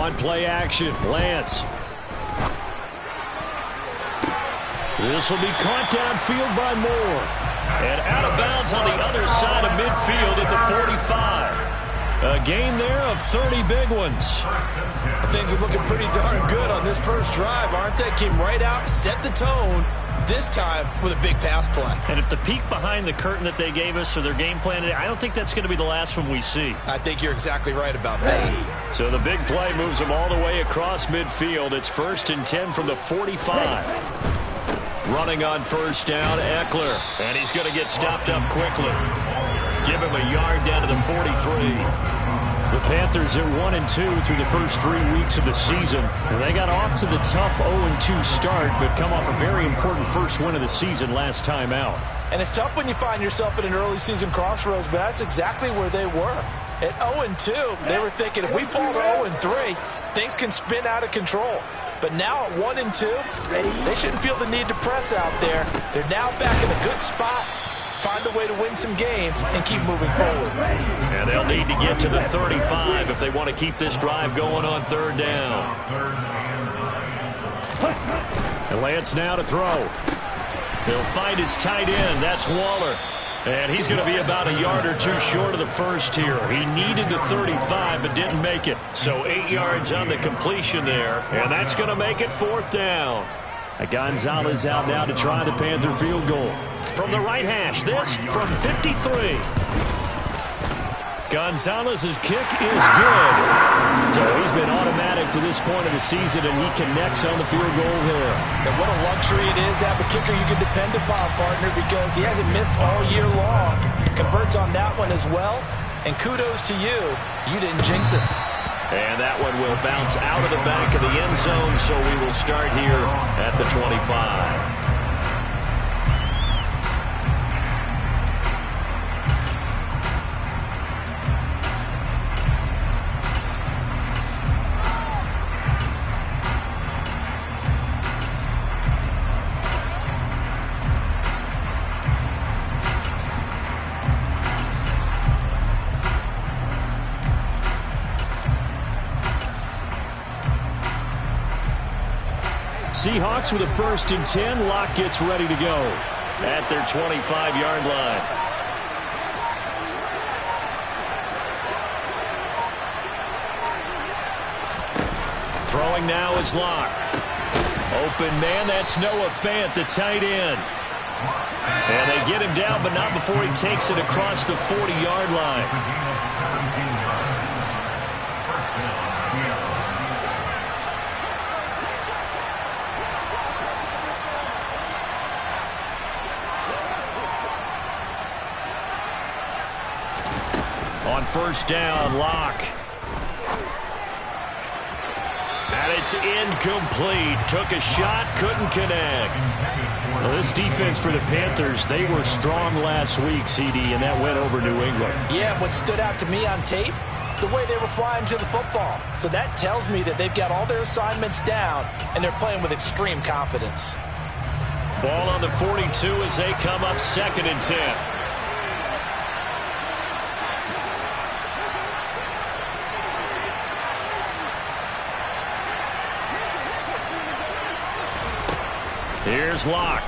On play action, Lance. This will be caught downfield by Moore. And out of bounds on the other side of midfield at the 45. A gain there of 30 big ones. Things are looking pretty darn good on this first drive, aren't they? Came right out, set the tone, this time with a big pass play. And if the peek behind the curtain that they gave us or their game plan today, I don't think that's going to be the last one we see. I think you're exactly right about that. So the big play moves them all the way across midfield. It's 1st and 10 from the 45. Running on first down, Eckler. And he's going to get stopped up quickly. Give him a yard down to the 43. The Panthers are 1-2 through the first 3 weeks of the season. And they got off to the tough 0-2 start, but come off a very important first win of the season last time out. And it's tough when you find yourself at an early season crossroads, but that's exactly where they were. At 0-2, they were thinking if we fall to 0-3, things can spin out of control. But now at 1-2, they shouldn't feel the need to press out there. They're now back in a good spot. Find a way to win some games and keep moving forward. And they'll need to get to the 35 if they want to keep this drive going on 3rd down. And Lance now to throw. He'll find his tight end. That's Waller. And he's going to be about a yard or two short of the first here. He needed the 35 but didn't make it. So 8 yards on the completion there. And that's going to make it 4th down. Gonzalez out now to try the Panther field goal. From the right hash, this from 53. Gonzalez's kick is good. So he's been automatic to this point of the season, and he connects on the field goal there. And what a luxury it is to have a kicker you can depend upon, partner, because he hasn't missed all year long. Converts on that one as well, and kudos to you. You didn't jinx it. And that one will bounce out of the back of the end zone, so we will start here at the 25. Seahawks with a 1st and 10. Locke gets ready to go at their 25-yard line. Throwing now is Locke. Open man, that's Noah Fant, the tight end. And they get him down, but not before he takes it across the 40-yard line. On first down, Locke. And it's incomplete. Took a shot, couldn't connect. Well, this defense for the Panthers, they were strong last week, CD, and that went over New England. Yeah, what stood out to me on tape, the way they were flying to the football. So that tells me that they've got all their assignments down, and they're playing with extreme confidence. Ball on the 42 as they come up 2nd and 10. Here's Locke.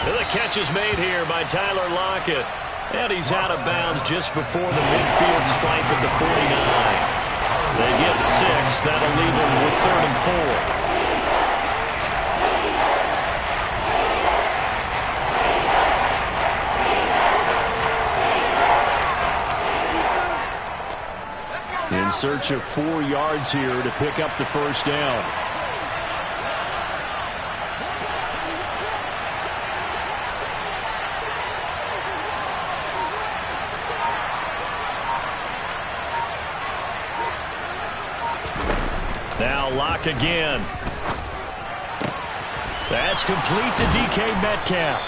The catch is made here by Tyler Lockett. And he's out of bounds just before the midfield stripe at the 49. They get 6. That'll leave them with 3rd and 4. In search of 4 yards here to pick up the first down. Now Locke again. That's complete to DK Metcalf.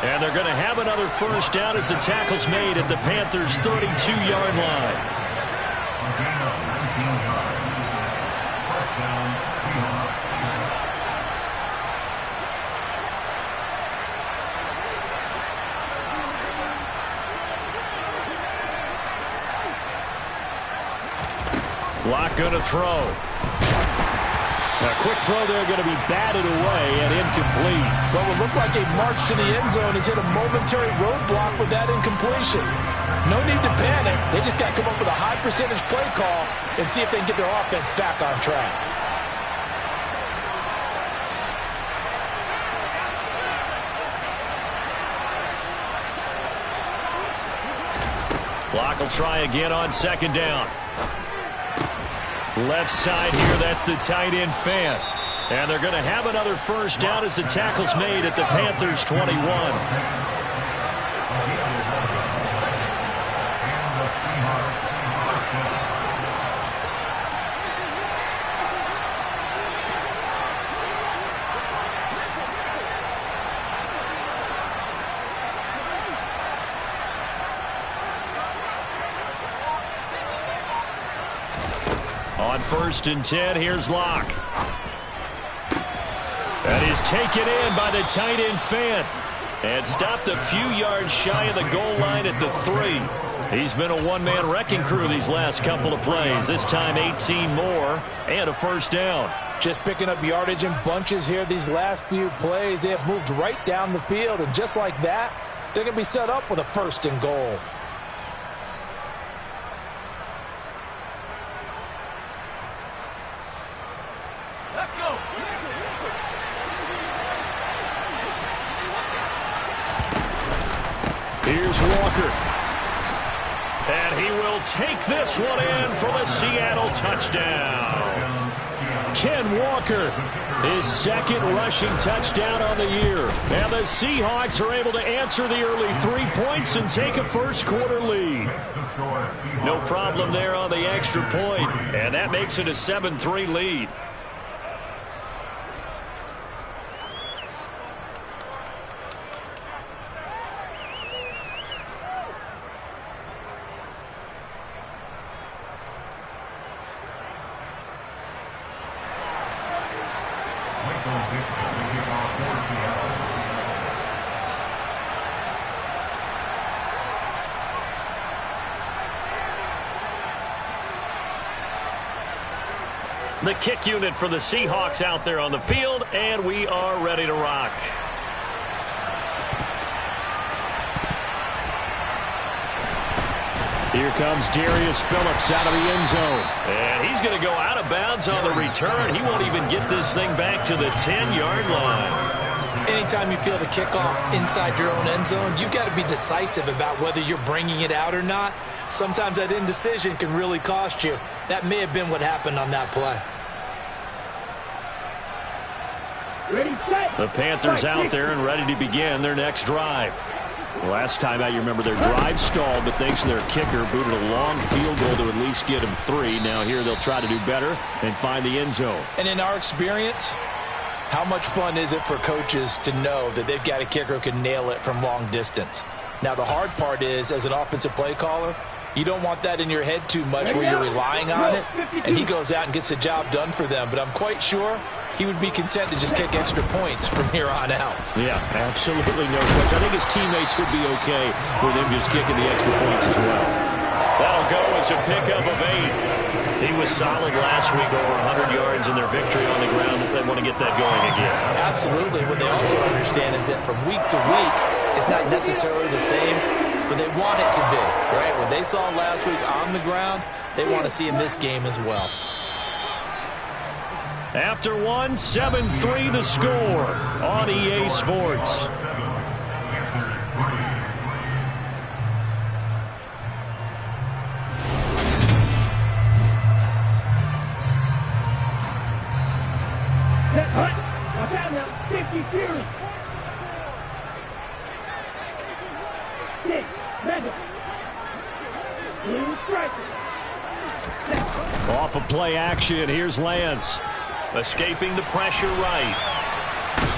And they're going to have another first down as the tackle's made at the Panthers' 32-yard line. Locke going to throw. A quick throw there going to be batted away and incomplete. What would look like a march to the end zone has hit a momentary roadblock with that incompletion. No need to panic. They just got to come up with a high percentage play call and see if they can get their offense back on track. Locke will try again on second down. Left side here, that's the tight end Fant. And they're going to have another first down as the tackle's made at the Panthers' 21. On 1st and 10, here's Locke. That is taken in by the tight end Fant. And stopped a few yards shy of the goal line at the 3. He's been a one-man wrecking crew these last couple of plays. This time 18 more and a first down. Just picking up yardage in bunches here these last few plays. They have moved right down the field, and just like that, they're going to be set up with a 1st and goal. Here's Walker. And he will take this one in for the Seattle touchdown. Ken Walker, his 2nd rushing touchdown on the year. And the Seahawks are able to answer the early 3 points and take a first-quarter lead. No problem there on the extra point, and that makes it a 7-3 lead. The kick unit for the Seahawks out there on the field, and we are ready to rock. Here comes Darius Phillips out of the end zone. And he's going to go out of bounds on the return. He won't even get this thing back to the 10-yard line. Anytime you feel the kickoff inside your own end zone, you've got to be decisive about whether you're bringing it out or not. Sometimes that indecision can really cost you. That may have been what happened on that play. The Panthers out there and ready to begin their next drive. Last time out, you remember their drive stalled, but thanks to their kicker, booted a long field goal to at least get them 3. Now here they'll try to do better and find the end zone. And in our experience, how much fun is it for coaches to know that they've got a kicker who can nail it from long distance? Now the hard part is, as an offensive play caller, you don't want that in your head too much where you're relying on it, and he goes out and gets the job done for them. But I'm quite sure he would be content to just kick extra points from here on out. Yeah, absolutely no question. I think his teammates would be okay with him just kicking the extra points as well. That'll go as a pickup of 8. He was solid last week, over 100 yards in their victory on the ground. They want to get that going again. Absolutely. What they also understand is that from week to week, it's not necessarily the same, but they want it to be, right? What they saw last week on the ground, they want to see in this game as well. After 1, 7-3 the score on EA Sports. Off of play action, here's Lance. Escaping the pressure right.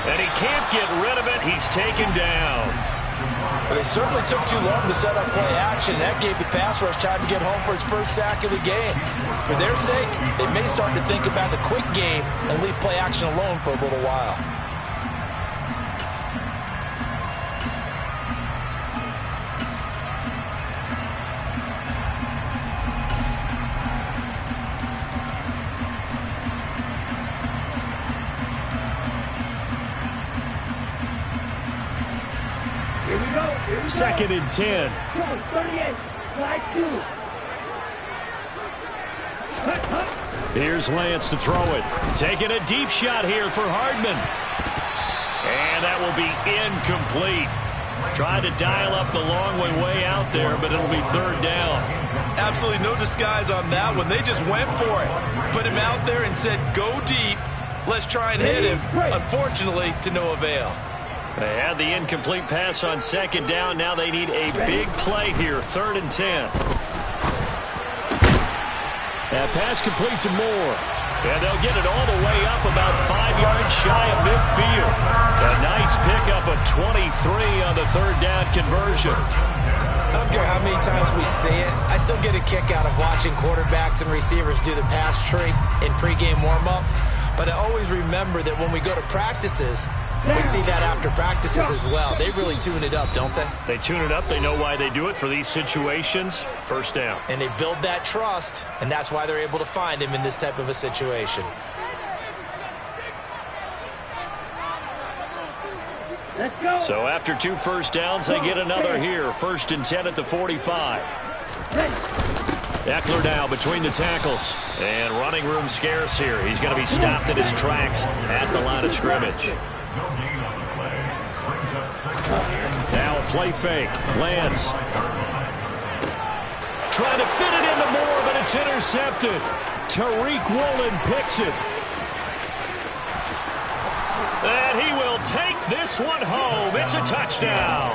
And he can't get rid of it. He's taken down. But it certainly took too long to set up play action. That gave the pass rush time to get home for its first sack of the game. For their sake, they may start to think about the quick game and leave play action alone for a little while. 2nd and 10. 38, slide 2. Here's Lance to throw it. Taking a deep shot here for Hardman. And that will be incomplete. Tried to dial up the long way out there, but it'll be 3rd down. Absolutely no disguise on that one. They just went for it. Put him out there and said, go deep. Let's try and hit him. Unfortunately, to no avail. They had the incomplete pass on 2nd down. Now they need a big play here. 3rd and 10. That pass complete to Moore. And they'll get it all the way up about 5 yards shy of midfield. A nice pickup of 23 on the 3rd down conversion. I don't care how many times we see it. I still get a kick out of watching quarterbacks and receivers do the pass tree in pregame warm-up. But I always remember that when we go to practices, we see that after practices as well. They really tune it up, don't they? They tune it up. They know why they do it for these situations. 1st down. And they build that trust, and that's why they're able to find him in this type of a situation. Let's go. So after 2 first downs, they get another here. 1st and 10 at the 45. Eckler now between the tackles. And running room scarce here. He's going to be stopped in his tracks at the line of scrimmage. Now a play fake. Lance. Trying to fit it into Moore, but it's intercepted. Tariq Woolen picks it. And he will take this one home. It's a touchdown.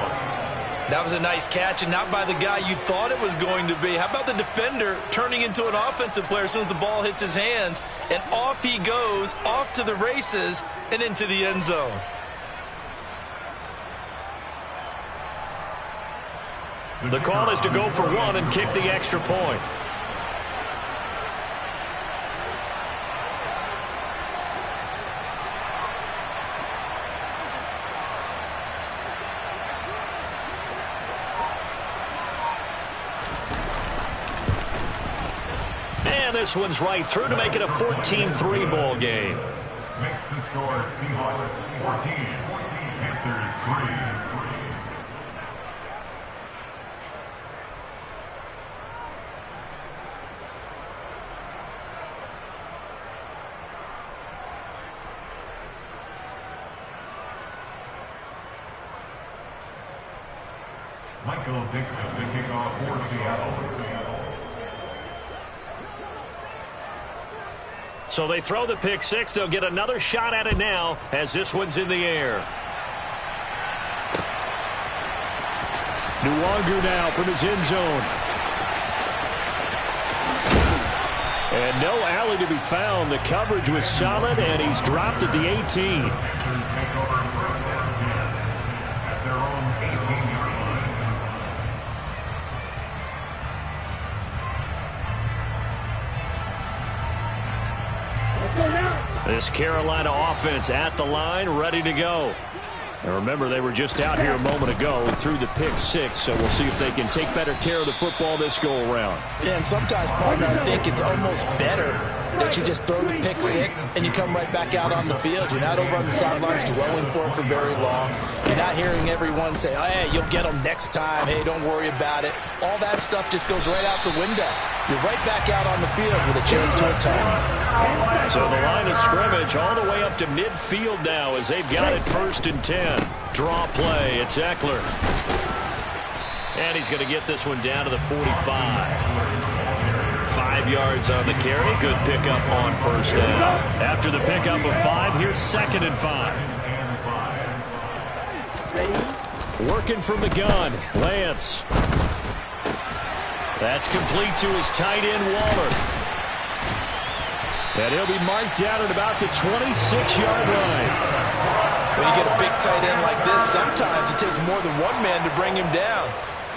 That was a nice catch, and not by the guy you thought it was going to be. How about the defender turning into an offensive player as soon as the ball hits his hands, and off he goes, off to the races, and into the end zone. The call is to go for 1 and kick the extra point. And this one's right through to make it a 14-3 ball game. Makes the score Seahawks 14, Panthers 3. Michael Dixon to kick off for Seattle. So they throw the pick 6. They'll get another shot at it now as this one's in the air. Nwangu now from his end zone. And no alley to be found. The coverage was solid, and he's dropped at the 18. This Carolina offense at the line, ready to go. And remember, they were just out here a moment ago and threw the pick 6, so we'll see if they can take better care of the football this go-around. Yeah, and sometimes, partner, I think it's almost better that you just throw the pick 6 and you come right back out on the field. You're not over on the sidelines dwelling for it for very long. You're not hearing everyone say, oh, hey, you'll get them next time. Hey, don't worry about it. All that stuff just goes right out the window. You're right back out on the field with a chance to atone. So the line of scrimmage all the way up to midfield now as they've got it 1st and 10. Draw play. It's Eckler. And he's going to get this one down to the 45. 5 yards on the carry. Good pickup on 1st down. After the pickup of 5, here's 2nd and 5. Working from the gun. Lance. That's complete to his tight end, Waller. And he'll be marked down at about the 26-yard line. When you get a big tight end like this, sometimes it takes more than one man to bring him down.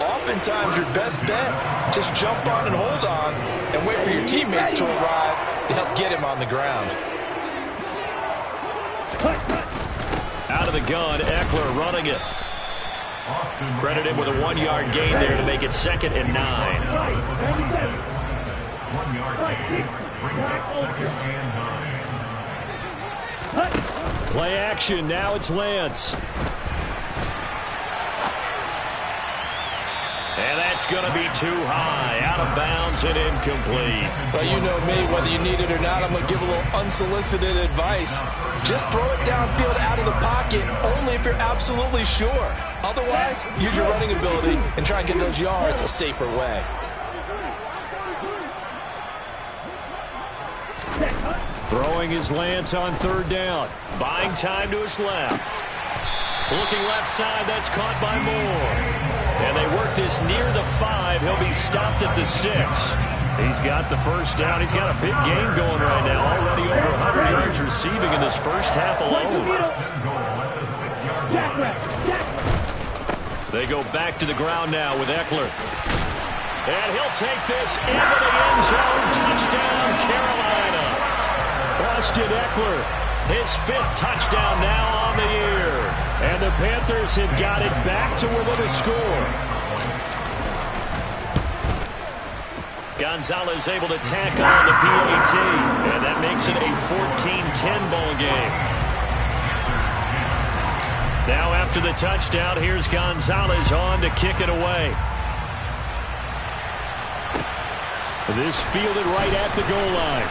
Oftentimes, your best bet, just jump on and hold on and wait for your teammates to arrive to help get him on the ground. Out of the gun, Eckler running it. Credit him with a 1-yard gain there to make it 2nd and 9. 1-yard gain brings up 2nd and 9. Play action. Now it's Lance. And that's going to be too high, out of bounds and incomplete. Well, you know me, whether you need it or not, I'm going to give a little unsolicited advice. Just throw it downfield out of the pocket, only if you're absolutely sure. Otherwise, use your running ability and try and get those yards a safer way. Throwing his Lance on third down. Buying time to his left. Looking left side, that's caught by Moore. And they work this near the 5. He'll be stopped at the 6. He's got the first down. He's got a big game going right now. Already over 100 yards receiving in this first half alone. They go back to the ground now with Eckler. And he'll take this into the end zone. Touchdown, Carolina. Austin Eckler, his 5th touchdown now on the year. And the Panthers have got it back to within a score. Gonzalez able to tack on the PAT. And that makes it a 14-10 ball game. Now after the touchdown, here's Gonzalez on to kick it away. This fielded right at the goal line.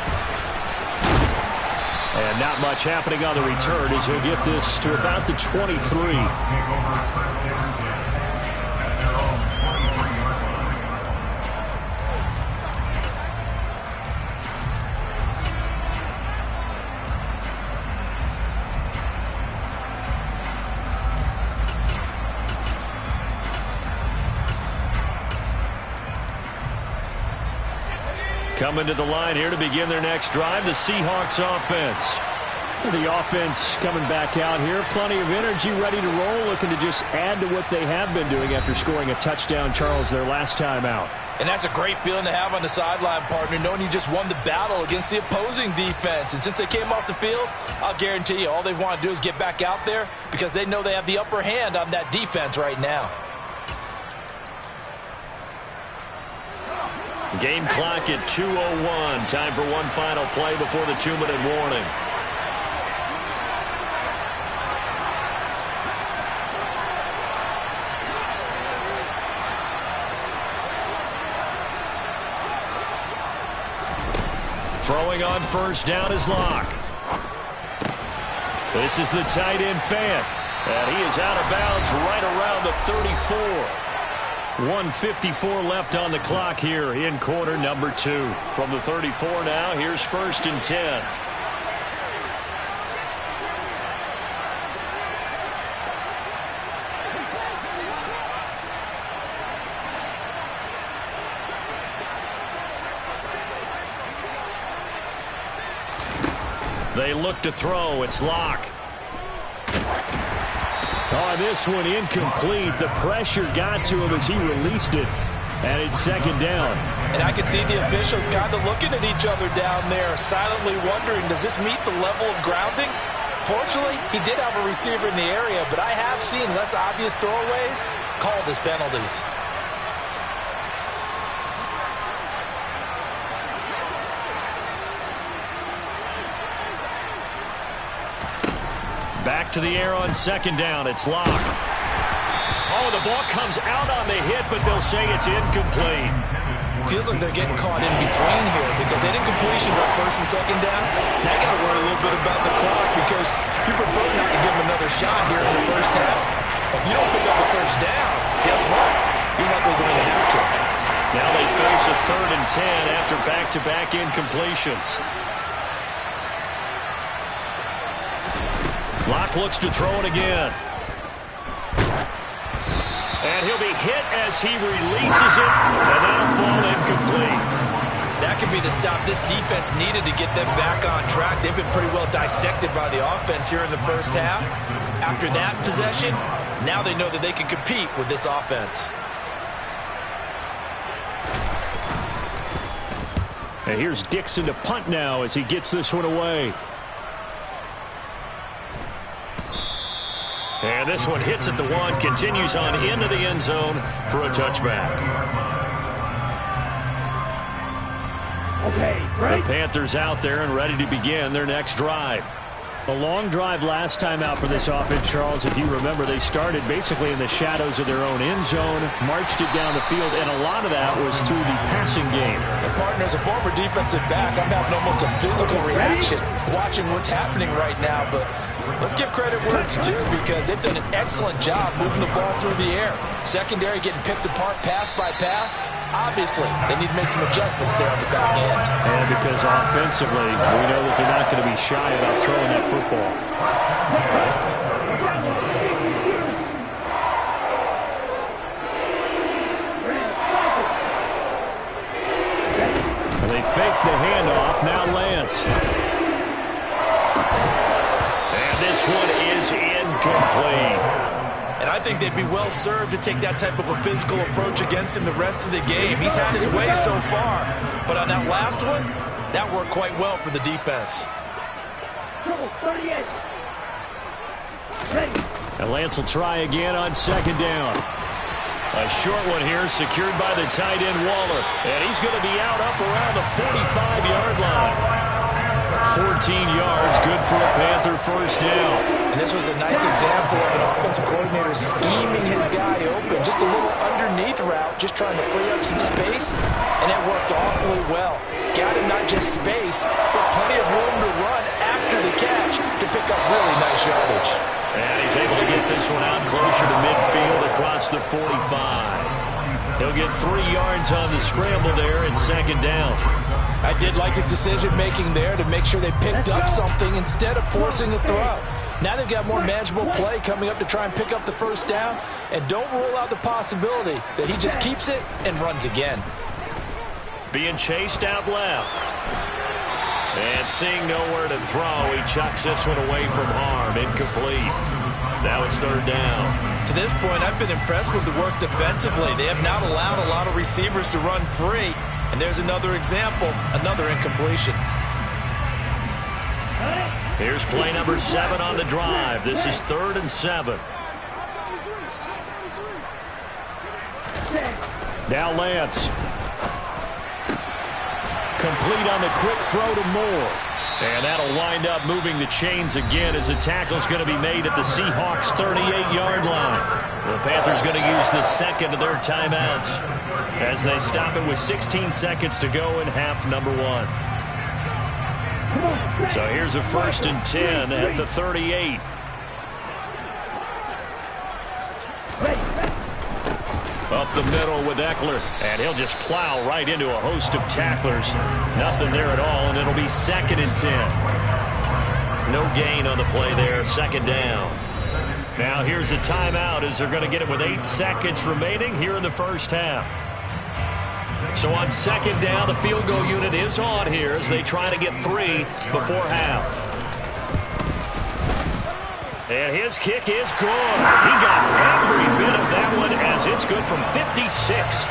And not much happening on the return as he'll get this to about the 23. Coming to the line here to begin their next drive, the Seahawks offense. The offense coming back out here. Plenty of energy, ready to roll, looking to just add to what they have been doing after scoring a touchdown, Charles, their last time out. And that's a great feeling to have on the sideline, partner, knowing you just won the battle against the opposing defense. And since they came off the field, I'll guarantee you all they want to do is get back out there because they know they have the upper hand on that defense right now. Game clock at 2:01. Time for one final play before the 2-minute warning. Throwing on first down is Locke. This is the tight end Fant. And he is out of bounds right around the 34. 1:54 left on the clock here in quarter number 2. From the 34 now, here's 1st and 10. They look to throw. It's Locke. Oh, this one incomplete. The pressure got to him as he released it. And it's 2nd down. And I can see the officials kind of looking at each other down there, silently wondering, does this meet the level of grounding? Fortunately, he did have a receiver in the area, but I have seen less obvious throwaways called as penalties. Back to the air on 2nd down. It's Locke. Oh, the ball comes out on the hit, but they'll say it's incomplete. Feels like they're getting caught in between here because they did completions on 1st and 2nd down. Now you got to worry a little bit about the clock because you prefer not to give them another shot here in the first half. If you don't pick up the first down, guess what? You're likely going to have to. Now they face a 3rd and 10 after back-to-back incompletions. Locke looks to throw it again. And he'll be hit as he releases it, and that'll fall incomplete. That could be the stop this defense needed to get them back on track. They've been pretty well dissected by the offense here in the first half. After that possession, now they know that they can compete with this offense. And here's Dixon to punt now as he gets this one away. And this one hits at the 1, continues on into the end zone for a touchback. Okay, right. The Panthers out there and ready to begin their next drive. A long drive last time out for this offense, Charles. If you remember, they started basically in the shadows of their own end zone, marched it down the field, and a lot of that was through the passing game. The partner is a former defensive back. I'm having almost a physical reaction watching what's happening right now, but let's give credit where it's due because they've done an excellent job moving the ball through the air. Secondary getting picked apart pass by pass. Obviously, they need to make some adjustments there on the back end. And because offensively, we know that they're not going to be shy about throwing that football. They fake the handoff. Now Lance. And this one is incomplete. And I think they'd be well served to take that type of a physical approach against him the rest of the game. He's had his way so far, but on that last one, that worked quite well for the defense. And Lance will try again on second down. A short one here, secured by the tight end Waller. And he's going to be out up around the 45-yard line. 14 yards, good for a Panther first down. And this was a nice example of an offensive coordinator scheming his guy open. Just a little underneath route, just trying to free up some space, and it worked awfully well. Got him not just space, but plenty of room to run after the catch to pick up really nice yardage. And he's able to get this one out closer to midfield across the 45. He'll get 3 yards on the scramble there at second down. I did like his decision-making there to make sure they picked up something instead of forcing the throw. Now they've got more manageable play coming up to try and pick up the first down, and don't rule out the possibility that he just keeps it and runs again. Being chased out left. And seeing nowhere to throw, he chucks this one away from harm. Incomplete. Now it's third down. To this point, I've been impressed with the work defensively. They have not allowed a lot of receivers to run free. And there's another example, another incompletion. Here's play number 7 on the drive. This is 3rd and 7. Now Lance. Complete on the quick throw to Moore. And that'll wind up moving the chains again as the tackle's going to be made at the Seahawks' 38-yard line. The Panthers going to use the second of their timeouts as they stop it with 16 seconds to go in half number 1. So here's a 1st and 10 at the 38. Up the middle with Eckler, and he'll just plow right into a host of tacklers. Nothing there at all, and it'll be 2nd and 10. No gain on the play there, 2nd down. Now here's a timeout as they're going to get it with 8 seconds remaining here in the first half. So on 2nd down, the field goal unit is on here as they try to get 3 before half. And his kick is good. He got every bit of that one as it's good from 56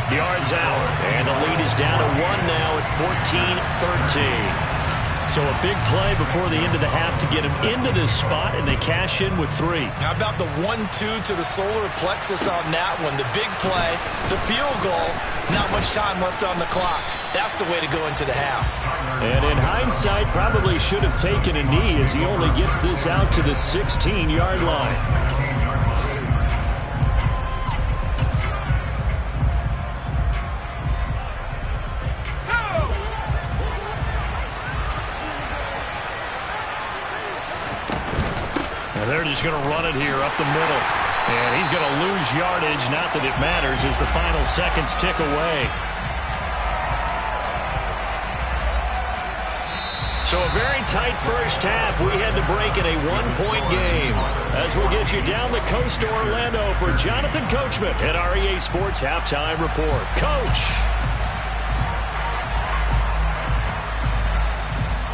yards out. And the lead is down to 1 now at 14-13. So a big play before the end of the half to get him into this spot, and they cash in with 3. How about the 1-2 to the solar plexus on that one? The big play, the field goal, not much time left on the clock. That's the way to go into the half. And in hindsight, probably should have taken a knee as he only gets this out to the 16-yard line. And they're just going to run it here up the middle. And he's going to lose yardage. Not that it matters as the final seconds tick away. So a very tight first half. We had to break in a 1-point game. As we'll get you down the coast to Orlando for Jonathan Coachman at our EA Sports Halftime Report. Coach.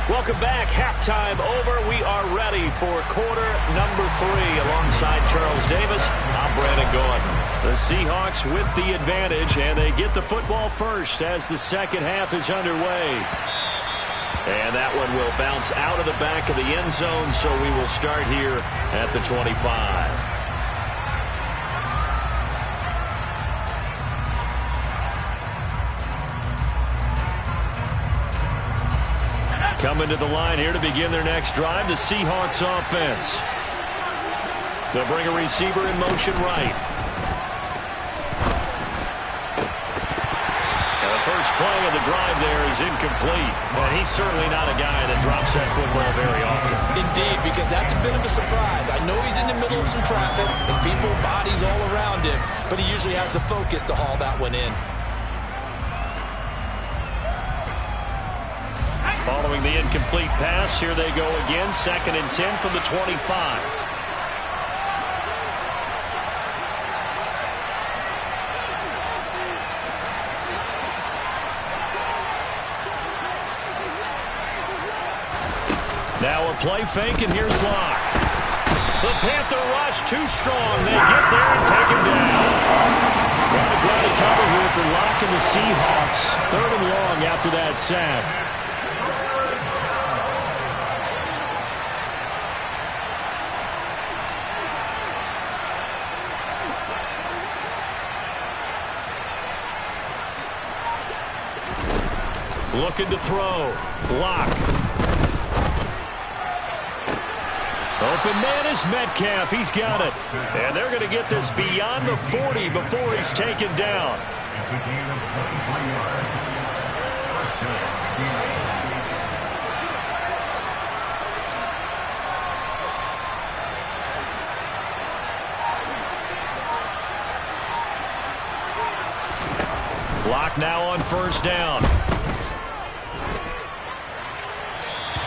Welcome back. Halftime over. We are ready for quarter number 3. Alongside Charles Davis, I'm Brandon Gordon. The Seahawks with the advantage, and they get the football first as the second half is underway. And that one will bounce out of the back of the end zone, so we will start here at the 25. Coming to the line here to begin their next drive, the Seahawks offense. They'll bring a receiver in motion right. And the first play of the drive there is incomplete. And he's certainly not a guy that drops that football very often. Indeed, because that's a bit of a surprise. I know he's in the middle of some traffic and people, bodies all around him, but he usually has the focus to haul that one in. Following the incomplete pass, here they go again. 2nd and 10 from the 25. Now a play fake, and here's Locke. The Panther rush too strong. They get there and take him down. A lot of ground to cover here for Locke and the Seahawks. 3rd and long after that sack. Looking to throw. Locke. Open man is Metcalf. He's got it. And they're going to get this beyond the 40 before he's taken down. Locke now on 1st down.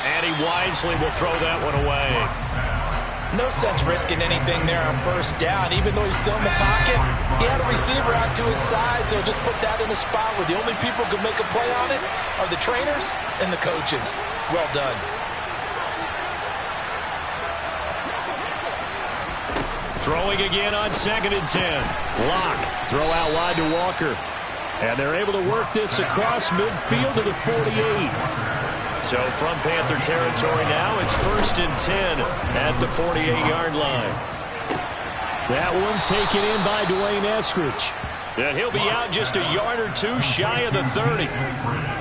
And he wisely will throw that one away. No sense risking anything there on 1st down. Even though he's still in the pocket, he had a receiver out to his side, so just put that in a spot where the only people who can make a play on it are the trainers and the coaches. Well done. Throwing again on 2nd and 10. Locke, throw out wide to Walker. And they're able to work this across midfield to the 48. So from Panther territory now, it's 1st and 10 at the 48-yard line. That one taken in by Dwayne Eskridge. And he'll be out just a yard or two shy of the 30.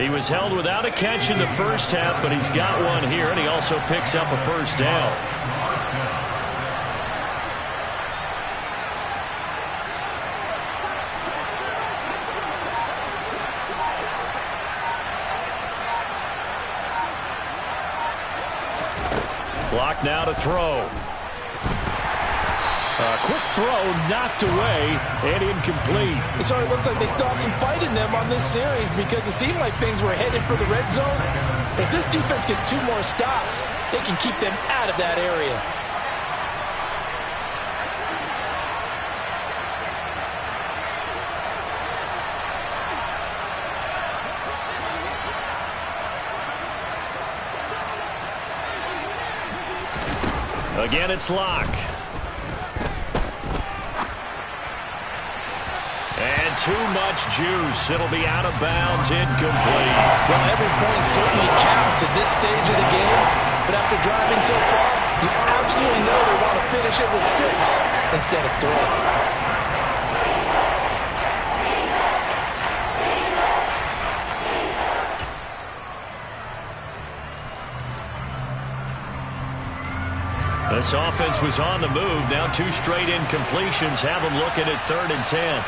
He was held without a catch in the first half, but he's got one here, and he also picks up a 1st down. Locke now to throw. A quick throw knocked away and incomplete. So it looks like they still have some fight in them on this series because it seemed like things were headed for the red zone. If this defense gets 2 more stops, they can keep them out of that area. Again, it's Locke. And too much juice. It'll be out of bounds, incomplete. Well, every point certainly counts at this stage of the game. But after driving so far, you absolutely know they want to finish it with 6 instead of 3. This offense was on the move. Now 2 straight incompletions have them looking at 3rd and 10.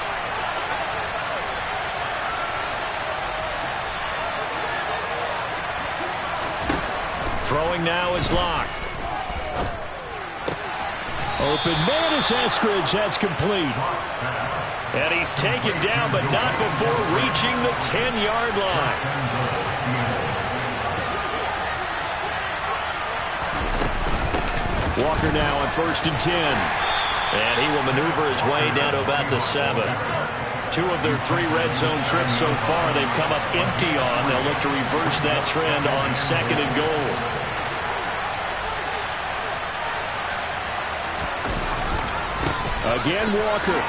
Throwing now is Locke. Open man is Eskridge. That's complete. And he's taken down, but not before reaching the 10-yard line. Walker now on 1st and 10. And he will maneuver his way down to about the 7. 2 of their 3 red zone trips so far they've come up empty on. They'll look to reverse that trend on 2nd and goal. Again, Walker.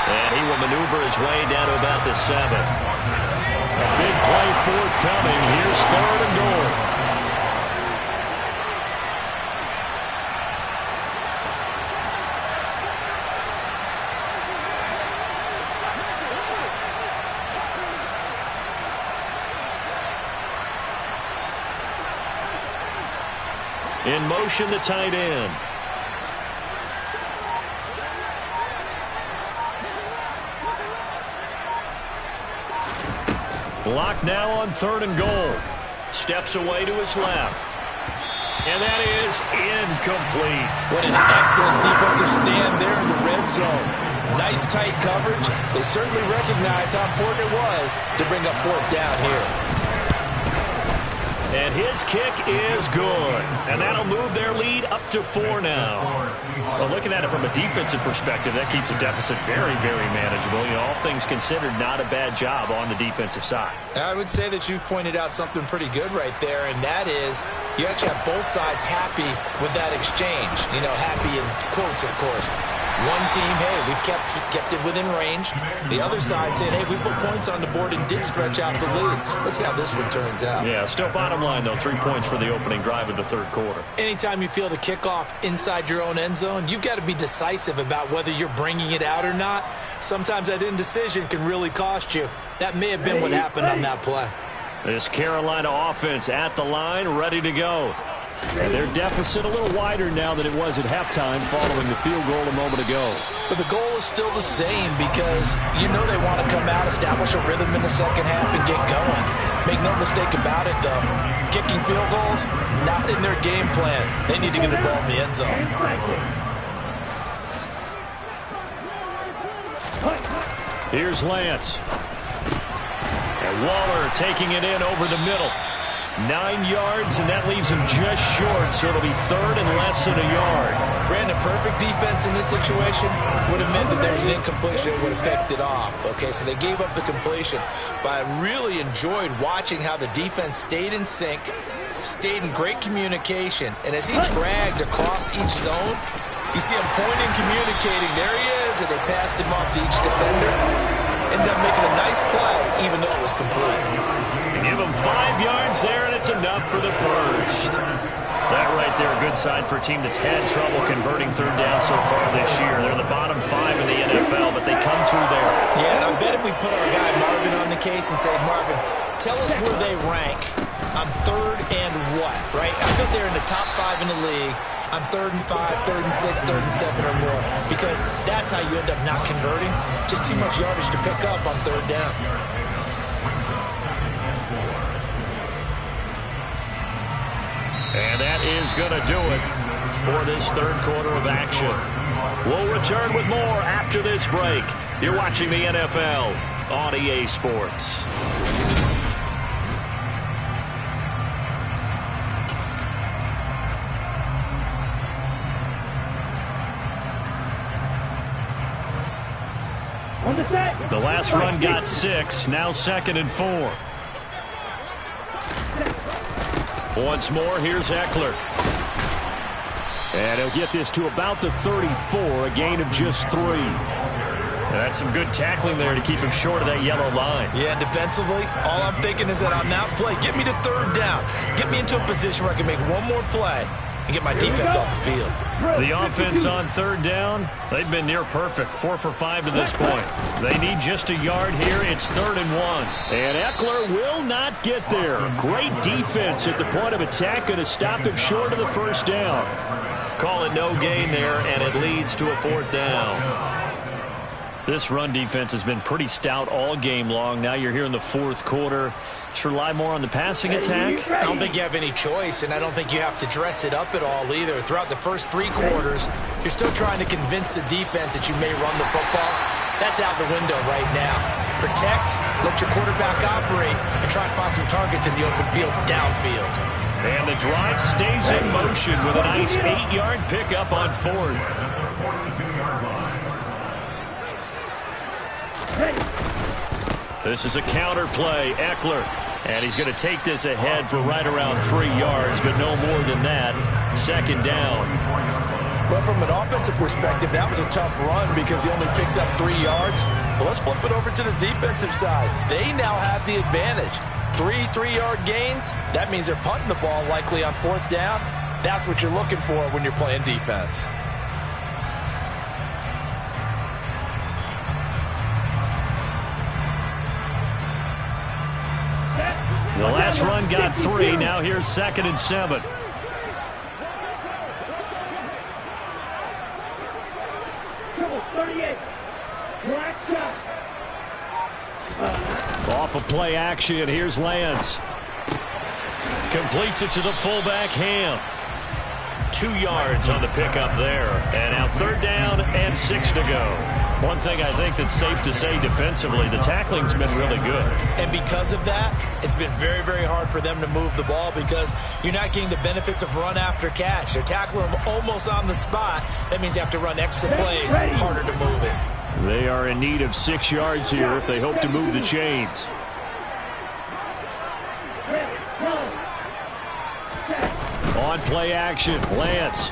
And he will maneuver his way down to about the 7. A big play forthcoming. Here's 3rd and goal. In motion, the tight end. Blocked now on 3rd and goal. Steps away to his left. And that is incomplete. What an excellent defensive stand there in the red zone. Nice tight coverage. They certainly recognized how important it was to bring up 4th down here. And his kick is good. And that'll move their lead up to 4 now. Well, looking at it from a defensive perspective, that keeps the deficit very, very manageable. You know, all things considered, not a bad job on the defensive side. I would say that you've pointed out something pretty good right there, and that is you actually have both sides happy with that exchange. You know, happy in quotes, of course. One team, hey, we've kept it within range. The other side saying, hey, we put points on the board and did stretch out the lead. Let's see how this one turns out. Yeah, still bottom line, though, 3 points for the opening drive of the 3rd quarter. Anytime you feel the kickoff inside your own end zone, you've got to be decisive about whether you're bringing it out or not. Sometimes that indecision can really cost you. That may have been what happened on that play. This Carolina offense at the line, ready to go. And their deficit a little wider now than it was at halftime following the field goal a moment ago. But the goal is still the same because you know they want to come out, establish a rhythm in the second half, and get going. Make no mistake about it, though. Kicking field goals, not in their game plan. They need to get the ball in the end zone. Here's Lance. And Waller taking it in over the middle. 9 yards, and that leaves him just short, so it'll be 3rd and less than a yard. Brandon, perfect defense in this situation would have meant that there was an incompletion that would have picked it off. Okay, so they gave up the completion, but I really enjoyed watching how the defense stayed in sync, stayed in great communication, and as he dragged across each zone, you see him pointing, communicating. There he is, and they passed him off to each defender. Ended up making a nice play, even though it was complete. Give him 5 yards there, and it's enough for the first. That right there, a good sign for a team that's had trouble converting 3rd down so far this year. They're in the bottom 5 in the NFL, but they come through there. Yeah, and I bet if we put our guy Marvin on the case and say, Marvin, tell us where they rank on 3rd and what, right? I bet they're in the top 5 in the league on 3rd and 5, 3rd and 6, 3rd and 7 or more, because that's how you end up not converting. Just too much yardage to pick up on 3rd down. And that is going to do it for this 3rd quarter of action. We'll return with more after this break. You're watching the NFL on EA Sports. On the set. The last run got 6, now 2nd and 4. Once more, here's Eckler. And he'll get this to about the 34, a gain of just 3. That's some good tackling there to keep him short of that yellow line. Yeah, and defensively, all I'm thinking is that on that play, get me to 3rd down. Get me into a position where I can make one more play and get my defense off the field. The offense on 3rd down, they've been near perfect, 4 for 5 to this point. They need just a yard here. It's 3rd and 1. And Eckler will not get there. Great defense at the point of attack, going to stop him short of the 1st down. Call it no gain there, and it leads to a 4th down. This run defense has been pretty stout all game long. Now you're here in the 4th quarter. Just rely more on the passing attack. I don't think you have any choice, and I don't think you have to dress it up at all either. Throughout the first 3 quarters, you're still trying to convince the defense that you may run the football. That's out the window right now. Protect, let your quarterback operate, and try and find some targets in the open field downfield. And the drive stays in motion with a nice 8-yard pickup on 4th. This is a counter play, Eckler. And he's going to take this ahead for right around 3 yards, but no more than that. 2nd down. Well, from an offensive perspective, that was a tough run because he only picked up 3 yards. Well, let's flip it over to the defensive side. They now have the advantage. 3 3-yard gains, that means they're punting the ball likely on 4th down. That's what you're looking for when you're playing defense. The last run got 3. Now here's 2nd and 7. Off of play action, here's Lance. Completes it to the fullback, Ham. 2 yards on the pickup there. And now 3rd down and 6 to go. One thing I think that's safe to say defensively, the tackling's been really good. And because of that, it's been very, very hard for them to move the ball because you're not getting the benefits of run after catch. They're tackling them almost on the spot. That means you have to run extra plays, harder to move it. They are in need of 6 yards here if they hope to move the chains. On play action, Lance.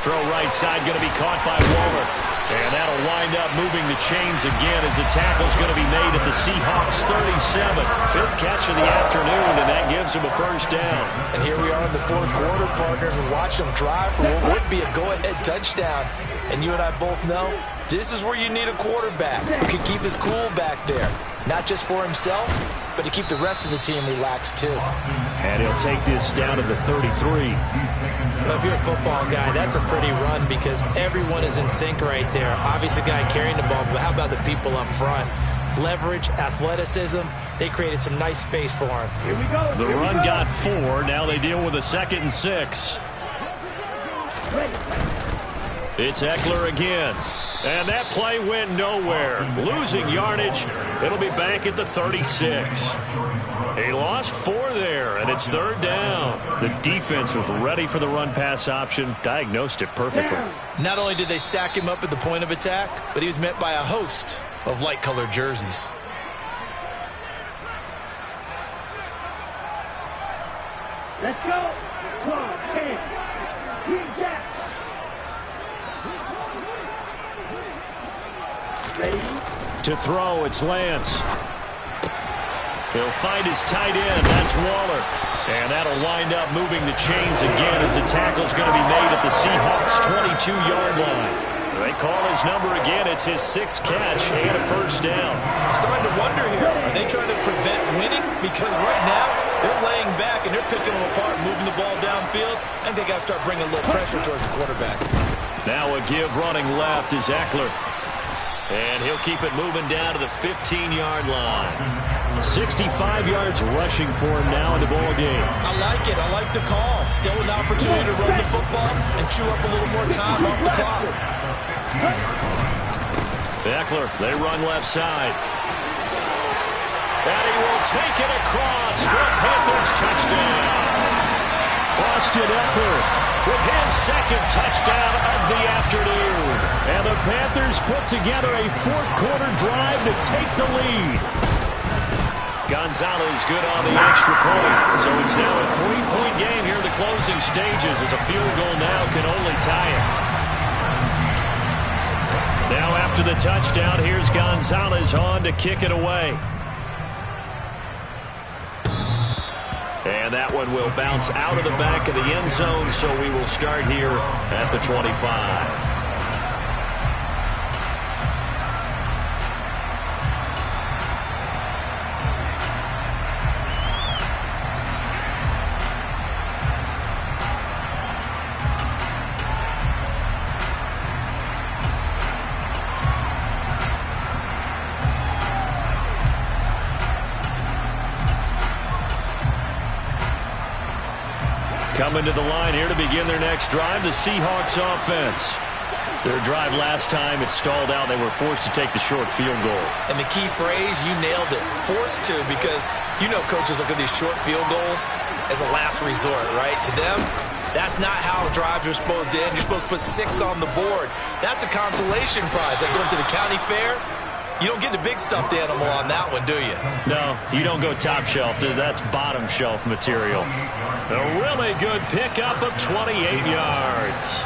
Throw right side, going to be caught by Waller. And that'll wind up moving the chains again as the tackle's going to be made at the Seahawks 37. 5th catch of the afternoon, and that gives him a 1st down. And here we are in the 4th quarter, partner, and watch them drive for what would be a go-ahead touchdown. And you and I both know this is where you need a quarterback who can keep his cool back there. Not just for himself, but to keep the rest of the team relaxed too. And he'll take this down to the 33. Well, if you're a football guy, that's a pretty run because everyone is in sync right there. Obviously, the guy carrying the ball, but how about the people up front? Leverage, athleticism, they created some nice space for him. Here we go. The run got 4. Now they deal with a 2nd and 6. It's Eckler again. And that play went nowhere. Losing yardage. It'll be back at the 36. He lost 4 there, and it's 3rd down. The defense was ready for the run-pass option, diagnosed it perfectly. Not only did they stack him up at the point of attack, but he was met by a host of light-colored jerseys. Let's go. Come on, man. Green Jack. To throw, it's Lance. He'll find his tight end. That's Waller. And that'll wind up moving the chains again as the tackle's going to be made at the Seahawks' 22-yard line. They call his number again. It's his 6th catch and a 1st down. I'm starting to wonder here. Are they trying to prevent winning? Because right now, they're laying back and they're picking them apart, moving the ball downfield. And they got to start bringing a little pressure towards the quarterback. Now a give running left is Eckler. And he'll keep it moving down to the 15-yard line. 65 yards rushing for him now in the ball game. I like it. I like the call. Still an opportunity to run the football and chew up a little more time off the clock. Eckler, they run left side. And he will take it across for a Panthers touchdown. Austin Eckler with his 2nd touchdown of the afternoon. And the Panthers put together a 4th quarter drive to take the lead. Gonzalez good on the extra point. So it's now a 3-point game here in the closing stages as a field goal now can only tie it. Now after the touchdown, here's Gonzalez on to kick it away. And that one will bounce out of the back of the end zone, so we will start here at the 25. Coming to the line here to begin their next drive, the Seahawks offense. Their drive last time, it stalled out. They were forced to take the short field goal. And the key phrase, you nailed it, forced to, because you know coaches look at these short field goals as a last resort, right? To them, that's not how drives are supposed to end. You're supposed to put 6 on the board. That's a consolation prize. Like going to the county fair, you don't get the big stuffed animal on that one, do you? No, you don't go top shelf. That's bottom shelf material. A really good pickup of 28 yards.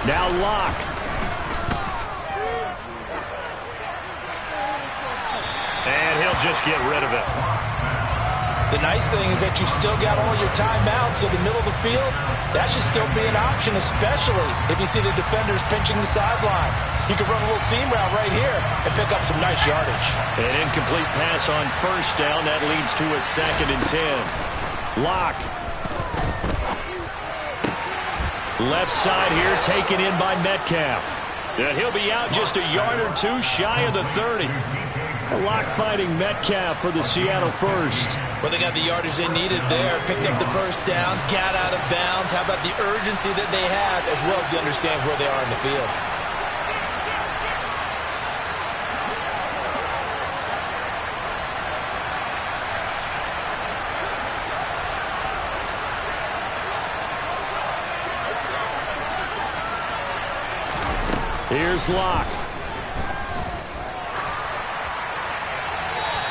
Now Locke. And he'll just get rid of it. The nice thing is that you still got all your timeouts, so the middle of the field, that should still be an option, especially if you see the defenders pinching the sideline. You can run a little seam route right here and pick up some nice yardage. An incomplete pass on first down. That leads to a 2nd and 10. Lock. Left side here taken in by Metcalf. And he'll be out just a yard or two shy of the 30. Lock fighting Metcalf for the Seattle first. Well, they got the yardage they needed there. Picked up the first down, got out of bounds. How about the urgency that they had, as well as the understand where they are in the field? Here's Locke.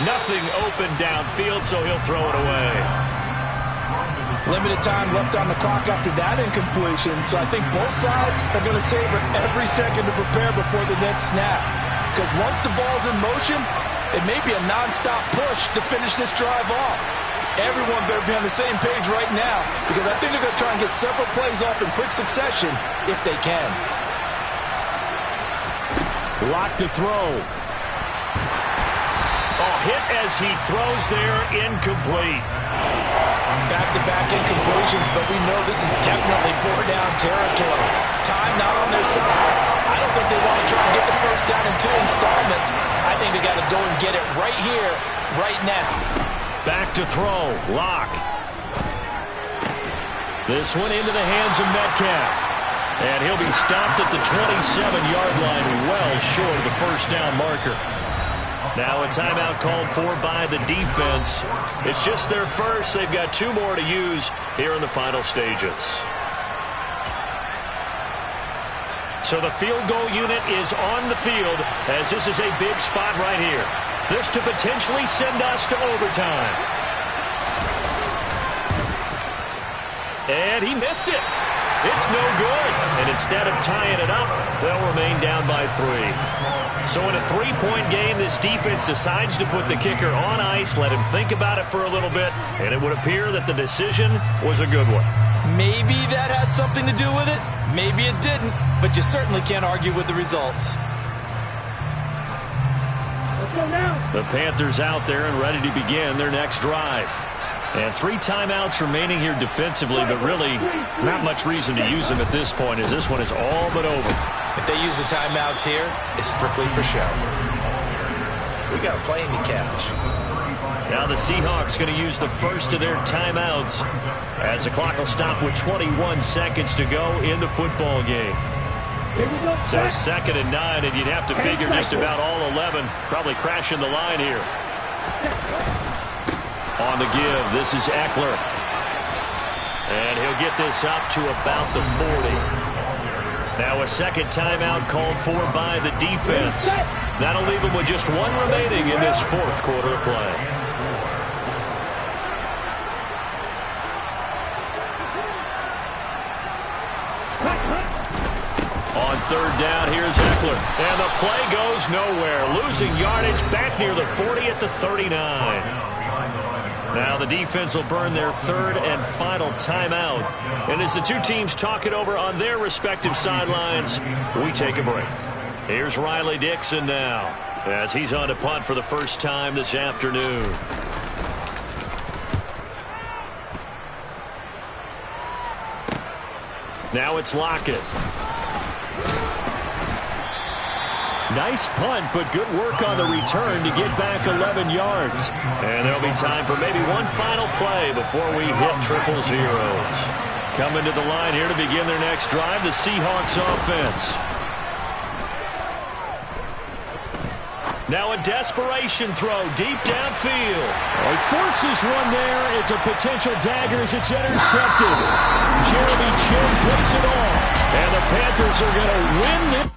Nothing open downfield, so he'll throw it away. Limited time left on the clock after that incompletion, so I think both sides are going to savor every second to prepare before the next snap. Because once the ball's in motion, it may be a non-stop push to finish this drive off. Everyone better be on the same page right now, because I think they're going to try and get several plays off in quick succession if they can. Lock to throw. Oh, hit as he throws there, incomplete. Back-to-back incompletions, but we know this is definitely 4-down territory. Time not on their side. I don't think they want to try and get the first down in 2 installments. I think they got to go and get it right here, right now. Back to throw. Lock. This one into the hands of Metcalf. And he'll be stopped at the 27-yard line, well short of the first down marker. Now a timeout called for by the defense. It's just their first. They've got 2 more to use here in the final stages. So the field goal unit is on the field as this is a big spot right here. This to potentially send us to overtime. And he missed it. It's no good. And instead of tying it up, they'll remain down by 3. So in a 3-point game, this defense decides to put the kicker on ice, let him think about it for a little bit, and it would appear that the decision was a good one. Maybe that had something to do with it. Maybe it didn't, but you certainly can't argue with the results. The Panthers out there and ready to begin their next drive. And 3 timeouts remaining here defensively, but really not much reason to use them at this point as this one is all but over. If they use the timeouts here, it's strictly for show. We got plenty to catch. Now the Seahawks going to use the first of their timeouts as the clock will stop with 21 seconds to go in the football game. So 2nd and 9, and you'd have to figure just about all 11 probably crashing the line here. On the give, this is Eckler. And he'll get this up to about the 40. Now a 2nd timeout called for by the defense. That'll leave them with just 1 remaining in this 4th quarter of play. On 3rd down, here's Eckler. And the play goes nowhere. Losing yardage back near the 40 at the 39. Now the defense will burn their 3rd and final timeout. And as the 2 teams talk it over on their respective sidelines, we take a break. Here's Riley Dixon now as he's on to punt for the first time this afternoon. Now it's Lockett. Nice punt, but good work on the return to get back 11 yards. And there'll be time for maybe one final play before we hit triple zeros. Coming to the line here to begin their next drive, the Seahawks offense. Now a desperation throw deep downfield. He forces one there. It's a potential dagger as it's intercepted. Jeremy Chin puts it on. And the Panthers are going to win this.